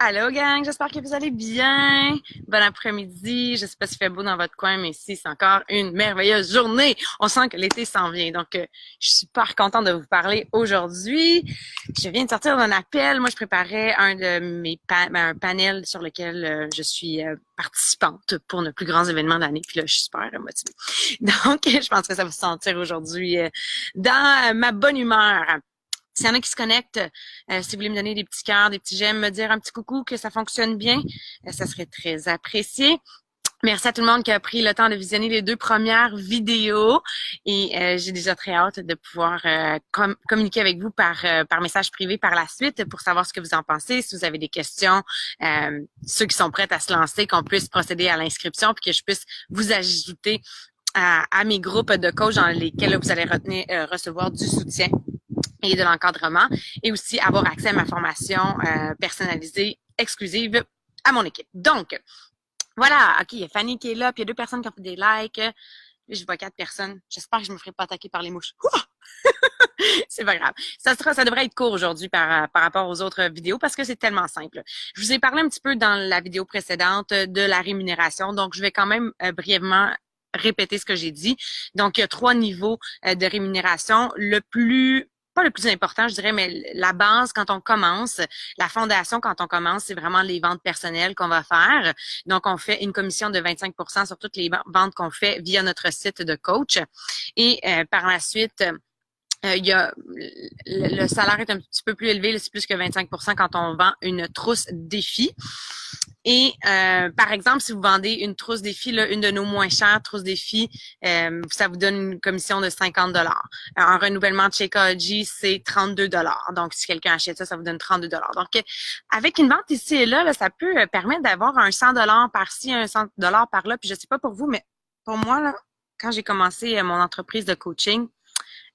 Allô gang, j'espère que vous allez bien. Bon après-midi. Je sais pas s'il fait beau dans votre coin, mais ici, c'est encore une merveilleuse journée. On sent que l'été s'en vient. Donc, je suis super contente de vous parler aujourd'hui. Je viens de sortir d'un appel. Moi, je préparais un de mes un panel sur lequel je suis participante pour nos plus grands événements d'année. Puis là, je suis super motivée. Donc, je pense que ça va se sentir aujourd'hui dans ma bonne humeur. S'il y en a qui se connectent, si vous voulez me donner des petits cœurs, des petits j'aime, me dire un petit coucou que ça fonctionne bien, ça serait très apprécié. Merci à tout le monde qui a pris le temps de visionner les 2 premières vidéos et j'ai déjà très hâte de pouvoir communiquer avec vous par message privé par la suite pour savoir ce que vous en pensez, si vous avez des questions, ceux qui sont prêts à se lancer, qu'on puisse procéder à l'inscription puis que je puisse vous ajouter à mes groupes de coach dans lesquels vous allez recevoir du soutien et de l'encadrement et aussi avoir accès à ma formation personnalisée, exclusive à mon équipe. Donc, voilà, OK, il y a Fanny qui est là, puis il y a 2 personnes qui ont fait des likes. Là, je vois 4 personnes. J'espère que je me ferai pas attaquer par les mouches. C'est pas grave. Ça devrait être court aujourd'hui par rapport aux autres vidéos parce que c'est tellement simple. Je vous ai parlé un petit peu dans la vidéo précédente de la rémunération, donc je vais quand même brièvement répéter ce que j'ai dit. Donc, il y a 3 niveaux de rémunération. Pas le plus important, je dirais, mais la base quand on commence, la fondation quand on commence, c'est vraiment les ventes personnelles qu'on va faire. Donc, on fait une commission de 25% sur toutes les ventes qu'on fait via notre site de coach. Et par la suite, il y a le salaire est un petit peu plus élevé, c'est plus que 25% quand on vend une trousse défi. Et par exemple, si vous vendez une trousse défi, là, une de nos moins chères trousses défi, ça vous donne une commission de 50 $. Un renouvellement de Shakeology, c'est 32 $. Donc, si quelqu'un achète ça, ça vous donne 32 $. Donc, avec une vente ici et là, ça peut permettre d'avoir un 100 $ par-ci, un 100 $ par-là. Puis je sais pas pour vous, mais pour moi, là, quand j'ai commencé mon entreprise de coaching,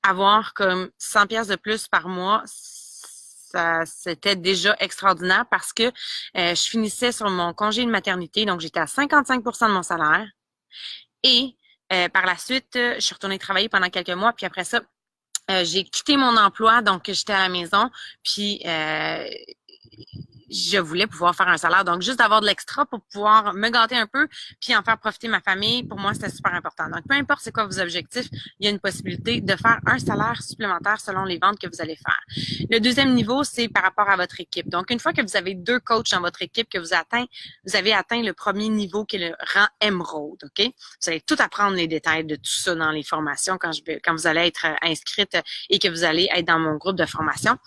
avoir comme 100 pièces de plus par mois, ça c'était déjà extraordinaire parce que je finissais sur mon congé de maternité, donc j'étais à 55% de mon salaire. Et par la suite, je suis retournée travailler pendant quelques mois, puis après ça, j'ai quitté mon emploi, donc j'étais à la maison, puis je voulais pouvoir faire un salaire. Donc, juste d'avoir de l'extra pour pouvoir me gâter un peu puis en faire profiter ma famille, pour moi, c'était super important. Donc, peu importe c'est quoi vos objectifs, il y a une possibilité de faire un salaire supplémentaire selon les ventes que vous allez faire. Le deuxième niveau, c'est par rapport à votre équipe. Donc, une fois que vous avez 2 coachs dans votre équipe, que vous avez atteint le premier niveau qui est le rang Emerald, OK? Vous allez tout apprendre les détails de tout ça dans les formations quand vous allez être inscrite et que vous allez être dans mon groupe de formation.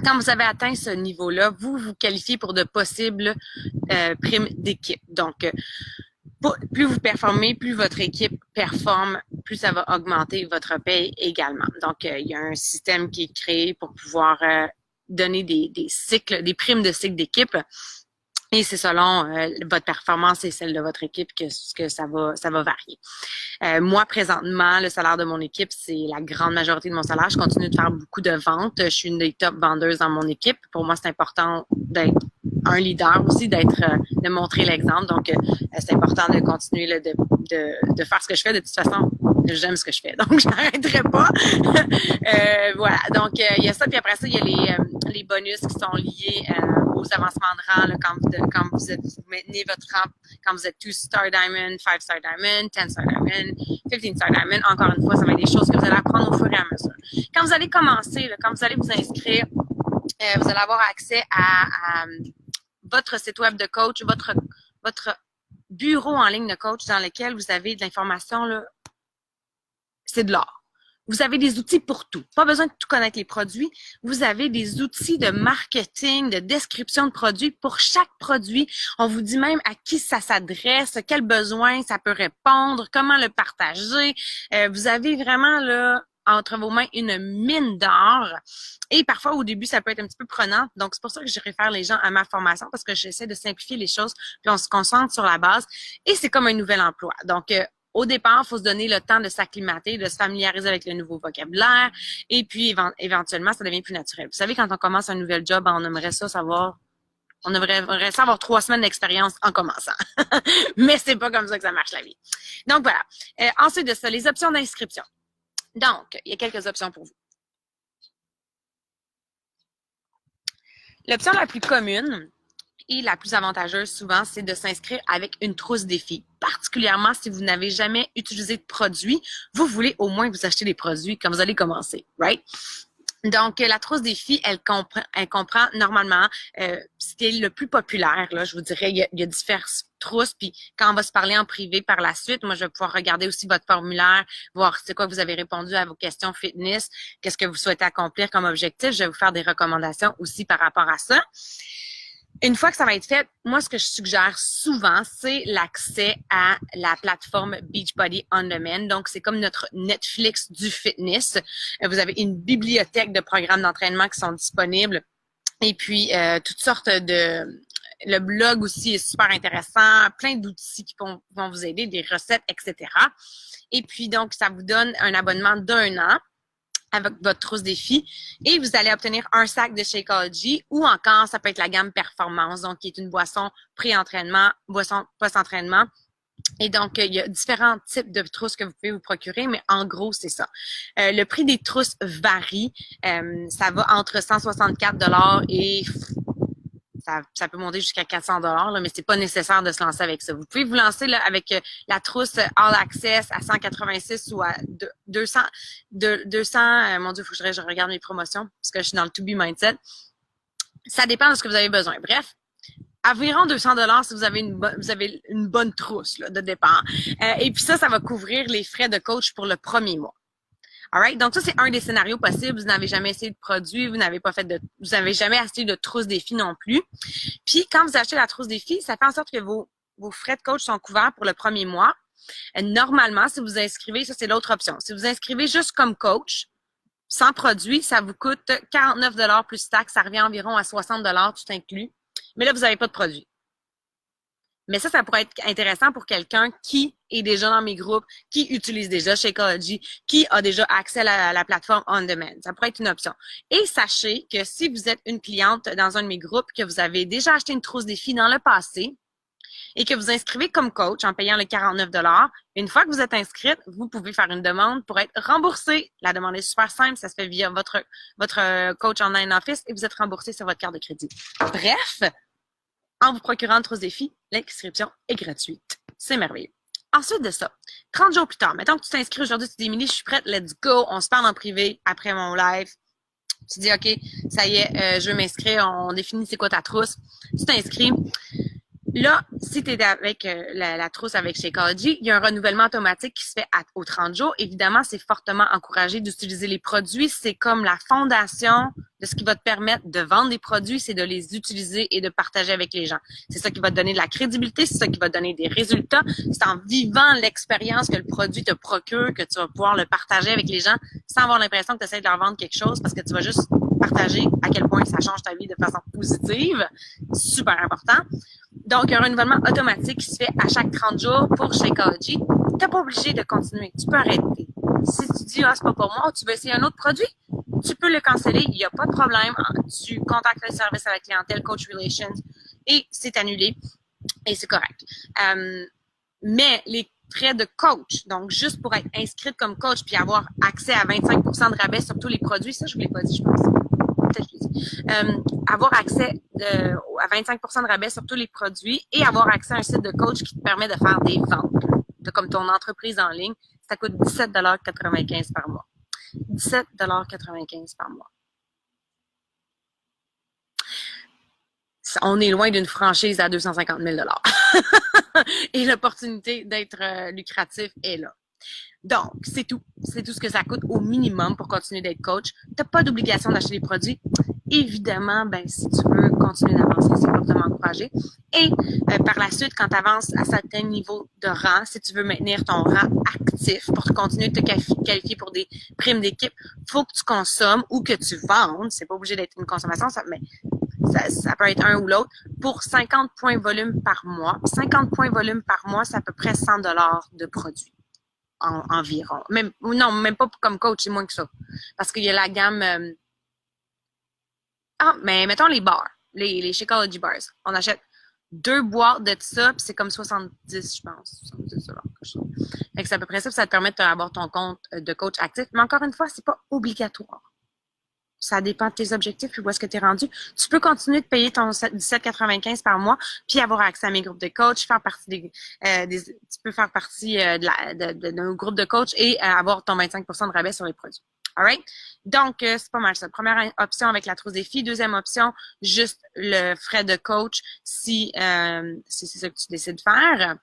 Quand vous avez atteint ce niveau-là, vous vous qualifiez pour de possibles primes d'équipe. Donc, plus vous performez, plus votre équipe performe, plus ça va augmenter votre paye également. Donc, il y a un système qui est créé pour pouvoir donner des cycles, des primes de cycle d'équipe. Et c'est selon votre performance et celle de votre équipe que ça va varier. Moi, présentement, le salaire de mon équipe, c'est la grande majorité de mon salaire. Je continue de faire beaucoup de ventes. Je suis une des top vendeuses dans mon équipe. Pour moi, c'est important d'être un leader aussi, de montrer l'exemple. Donc, c'est important de continuer là, de faire ce que je fais. De toute façon, j'aime ce que je fais, donc je n'arrêterai pas. Voilà, donc il y a ça, puis après ça, il y a les bonus qui sont liés aux avancements de rang, là, vous maintenez votre rang, quand vous êtes 2-star diamond, 5-star diamond, 10-star diamond, 15-star diamond. Encore une fois, ça va être des choses que vous allez apprendre au fur et à mesure. Quand vous allez commencer, là, quand vous allez vous inscrire, vous allez avoir accès à votre site web de coach, votre bureau en ligne de coach dans lequel vous avez de l'information, là, c'est de l'or. Vous avez des outils pour tout. Pas besoin de tout connaître les produits. Vous avez des outils de marketing, de description de produits pour chaque produit. On vous dit même à qui ça s'adresse, quels besoins ça peut répondre, comment le partager. Vous avez vraiment là entre vos mains une mine d'or. Et parfois, au début, ça peut être un petit peu prenant. Donc, c'est pour ça que je réfère les gens à ma formation parce que j'essaie de simplifier les choses puis on se concentre sur la base. Et c'est comme un nouvel emploi. Donc, au départ, il faut se donner le temps de s'acclimater, de se familiariser avec le nouveau vocabulaire et puis éventuellement, ça devient plus naturel. Vous savez, quand on commence un nouvel job, on aimerait avoir 3 semaines d'expérience en commençant. Mais c'est pas comme ça que ça marche la vie. Donc voilà. Ensuite de ça, les options d'inscription. Donc, il y a quelques options pour vous. L'option la plus commune, Et la plus avantageuse, souvent, c'est de s'inscrire avec une trousse défi. Particulièrement si vous n'avez jamais utilisé de produits, vous voulez au moins vous acheter des produits quand vous allez commencer, right? Donc, la trousse défi, elle comprend normalement ce qui est le plus populaire. Là, je vous dirais, il y a diverses trousses. Puis, quand on va se parler en privé par la suite, moi, je vais pouvoir regarder aussi votre formulaire, voir c'est quoi vous avez répondu à vos questions fitness, qu'est-ce que vous souhaitez accomplir comme objectif. Je vais vous faire des recommandations aussi par rapport à ça. Une fois que ça va être fait, moi, ce que je suggère souvent, c'est l'accès à la plateforme Beachbody On Demand. Donc, c'est comme notre Netflix du fitness. Vous avez une bibliothèque de programmes d'entraînement qui sont disponibles. Et puis, toutes sortes de... Le blog aussi est super intéressant. Plein d'outils qui vont vous aider, des recettes, etc. Et puis, donc, ça vous donne un abonnement d'1 an avec votre trousse défi et vous allez obtenir un sac de Shakeology ou encore, ça peut être la gamme Performance, donc qui est une boisson pré-entraînement, boisson post-entraînement. Et donc, il y a différents types de trousses que vous pouvez vous procurer, mais en gros, c'est ça. Le prix des trousses varie. Ça va entre 164 $ et ça peut monter jusqu'à 400 $, mais c'est pas nécessaire de se lancer avec ça. Vous pouvez vous lancer là, avec la trousse All Access à 186 ou à 200. Mon Dieu, faut que je regarde mes promotions parce que je suis dans le to be mindset. Ça dépend de ce que vous avez besoin. Bref, environ 200 $ si vous avez une bonne trousse là, de départ. Et puis ça va couvrir les frais de coach pour le premier mois. Alright? Donc, ça, c'est un des scénarios possibles. Vous n'avez jamais essayé de produit, vous n'avez jamais acheté de trousse défi non plus. Puis, quand vous achetez la trousse défi, ça fait en sorte que vos frais de coach sont couverts pour le premier mois. Normalement, si vous inscrivez, ça, c'est l'autre option. Si vous inscrivez juste comme coach, sans produit, ça vous coûte 49 $ plus taxes. Ça revient environ à 60 $ tout inclus. Mais là, vous n'avez pas de produit. Mais ça pourrait être intéressant pour quelqu'un qui est déjà dans mes groupes, qui utilise déjà Shakeology, qui a déjà accès à la plateforme On Demand. Ça pourrait être une option. Et sachez que si vous êtes une cliente dans un de mes groupes, que vous avez déjà acheté une trousse défi dans le passé et que vous inscrivez comme coach en payant le 49 $, une fois que vous êtes inscrite, vous pouvez faire une demande pour être remboursé. La demande est super simple. Ça se fait via votre coach online office et vous êtes remboursé sur votre carte de crédit. Bref, en vous procurant une trousse défi, l'inscription est gratuite. C'est merveilleux. Ensuite de ça, 30 jours plus tard, mettons que tu t'inscris aujourd'hui, tu dis, Émilie, je suis prête, let's go, on se parle en privé après mon live. Tu dis, OK, ça y est, je veux m'inscrire, on définit c'est quoi ta trousse. Tu t'inscris. Là, si tu es avec la trousse avec Shakeology, il y a un renouvellement automatique qui se fait aux 30 jours. Évidemment, c'est fortement encouragé d'utiliser les produits. C'est comme la fondation de ce qui va te permettre de vendre des produits, c'est de les utiliser et de partager avec les gens. C'est ça qui va te donner de la crédibilité, c'est ça qui va te donner des résultats. C'est en vivant l'expérience que le produit te procure que tu vas pouvoir le partager avec les gens sans avoir l'impression que tu essaies de leur vendre quelque chose parce que tu vas juste partager à quel point ça change ta vie de façon positive. Super important. Donc, il y a un renouvellement automatique qui se fait à chaque 30 jours pour Shakeology. Tu n'es pas obligé de continuer. Tu peux arrêter. Si tu dis, c'est pas pour moi, tu veux essayer un autre produit, tu peux le canceller. Il n'y a pas de problème. Tu contactes le service à la clientèle, Coach Relations, et c'est annulé. Et c'est correct. Mais les frais de coach, donc juste pour être inscrite comme coach puis avoir accès à 25 % de rabais sur tous les produits, ça, je ne vous l'ai pas dit, je pense. Avoir accès à 25 % de rabais sur tous les produits et avoir accès à un site de coach qui te permet de faire des ventes, comme ton entreprise en ligne, ça coûte 17,95 $ par mois. 17,95 $ par mois. On est loin d'une franchise à 250 000 $ et l'opportunité d'être lucratif est là. Donc, c'est tout. C'est tout ce que ça coûte au minimum pour continuer d'être coach. Tu n'as pas d'obligation d'acheter des produits. Évidemment, si tu veux continuer d'avancer, c'est fortement encouragé. Et par la suite, quand tu avances à certains niveaux de rang, si tu veux maintenir ton rang actif pour continuer de te qualifier pour des primes d'équipe, il faut que tu consommes ou que tu vendes. C'est pas obligé d'être une consommation, mais ça peut être un ou l'autre, pour 50 points volume par mois. 50 points volume par mois, c'est à peu près 100 $ de produits. Environ. Même pas comme coach, c'est moins que ça. Parce qu'il y a la gamme... mais mettons les bars, les Shakeology bars. On achète 2 boîtes de ça, puis c'est comme 70, je pense. 70 $. Fait que c'est à peu près ça, puis ça te permet d'avoir ton compte de coach actif. Mais encore une fois, c'est pas obligatoire. ça dépend de tes objectifs puis où est-ce que tu es rendu. Tu peux continuer de payer ton 17,95 par mois puis avoir accès à mes groupes de coach, faire partie tu peux faire partie de nos groupes de coach et avoir ton 25% de rabais sur les produits. Alright? Donc, c'est pas mal ça. Première option avec la trousse des filles. Deuxième option, juste le frais de coach si c'est ça que tu décides de faire.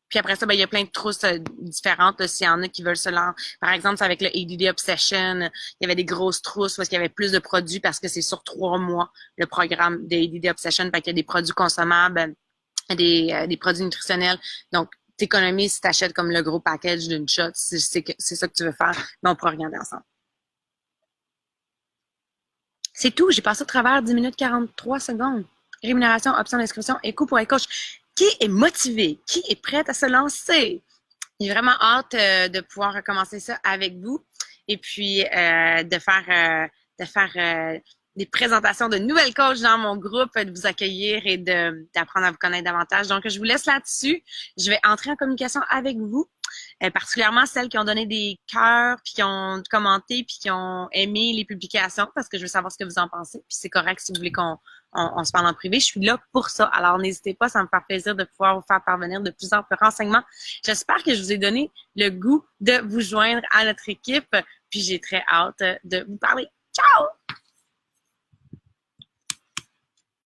Puis après ça, ben, il y a plein de trousses différentes. S'il y en a qui veulent se lancer. Par exemple, c'est avec le ADD Obsession. Il y avait des grosses trousses parce qu'il y avait plus de produits parce que c'est sur 3 mois le programme de ADD Obsession. Fait qu'il y a des produits consommables, des produits nutritionnels. Donc, t'économises si t'achètes comme le gros package d'une shot. Si c'est ça que tu veux faire, ben, on pourra regarder ensemble. C'est tout. J'ai passé au travers 10 minutes 43 secondes. Rémunération, option d'inscription et coût pour être coach. Qui est motivé? Qui est prête à se lancer? J'ai vraiment hâte de pouvoir recommencer ça avec vous et puis de faire des présentations de nouvelles coachs dans mon groupe, de vous accueillir et d'apprendre à vous connaître davantage. Donc, je vous laisse là-dessus. Je vais entrer en communication avec vous, particulièrement celles qui ont donné des cœurs, puis qui ont commenté, puis qui ont aimé les publications, parce que je veux savoir ce que vous en pensez. Puis c'est correct si vous voulez qu'on se parle en privé. Je suis là pour ça. Alors, n'hésitez pas, ça me fait plaisir de pouvoir vous faire parvenir de plus en plus de renseignements. J'espère que je vous ai donné le goût de vous joindre à notre équipe. Puis j'ai très hâte de vous parler. Ciao!